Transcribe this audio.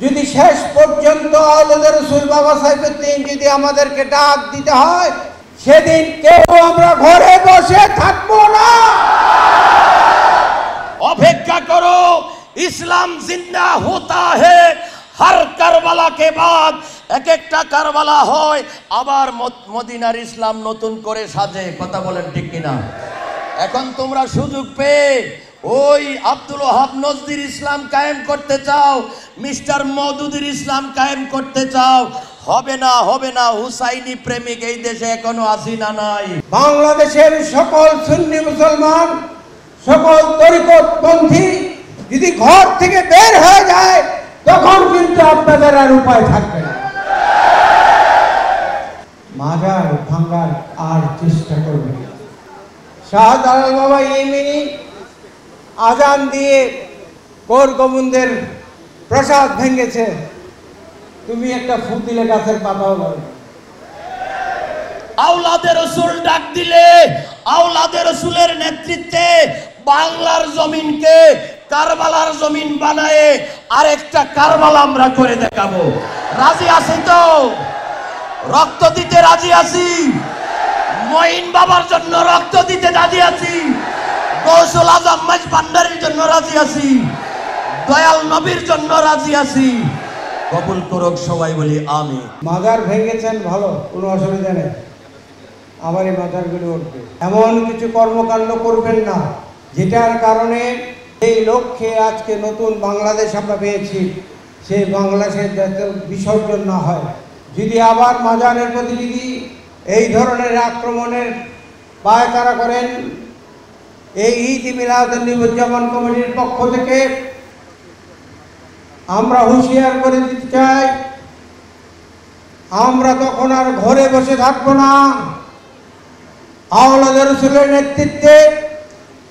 যদি শেষ পর্যন্ত আওলাদের রাসূল বাবা সাইফুদ্দিন যদি আমাদেরকে ডাক দিতে হয়, সেদিন কেউ আমরা ঘরে বসে থাকবো না। অপেক্ষা করো, ইসলাম জিন্দা হোতা হে। হর কারবালা কে বাদ এক একটা কারবালা হয়, আবার মদিনার ইসলাম নতুন করে সাজে। কথা বলেন ঠিক কিনা? এখন তোমরা সুযোগ পেয়ে ওই আব্দুল ওয়াহাব নজদির ইসলাম কায়েম করতে চাও, মিস্টার মওদুদির ইসলাম কায়েম করতে চাও, হবে না, হবে না। হুসাইনি প্রেমিক এই দেশে এখনো আসি না নাই। বাংলাদেশের সকল সুন্নি মুসলমান, সকল তরিকতপন্থী যদি ঘর থেকে বের হয়ে যায়, তখন কিন্তু আপনাদের আর উপায় থাকবে না। মাজার ভাঙার আর চেষ্টা করবে না। শাহজালাল বাবা ইয়েমেনি আজান দিয়ে কোর গোবিন্দের প্রসাদ ভেঙেছে, তুমি একটা ফু দিলে গাছের পাতাও লড়বে। আওলাদের রাসূল ডাক দিলে, আওলাদের রাসূলের নেতৃত্বে বাংলার জমিনকে কারবালার জমিন বানায় আরেকটা কারবালা আমরা করে দেখাবো। রাজি আছি তো? রক্ত দিতে রাজি আছি। মঈন বাবার জন্য রক্ত দিতে রাজি আছি। গৌসুল আজম মাঝ ভান্ডারীর জন্য রাজি আছি। দয়াল নবীর জন্য রাজি আছি। কবুল করুক সবাই, বলি আমিন। মাজার ভেঙেছেন ভালো, কোনো অসুবিধা নেই, আবার এই মাজারগুলো উঠবে। এমন কিছু কর্মকাণ্ড করবেন না যেটার কারণে এই লক্ষ্যে আজকে নতুন বাংলাদেশ আমরা পেয়েছি, সেই বাংলাদেশের যাতে বিসর্জন না হয়। যদি আবার মাজারের প্রতি যদি এই ধরনের আক্রমণের পায়তারা করেন, এই ঈদ মিলাদুন্নবী কমিটির পক্ষ থেকে আমরা হুঁশিয়ার করে দিতে চাই, আমরা তখন আর ঘরে বসে থাকবো না। আওলাদের রাসূলের নেতৃত্বে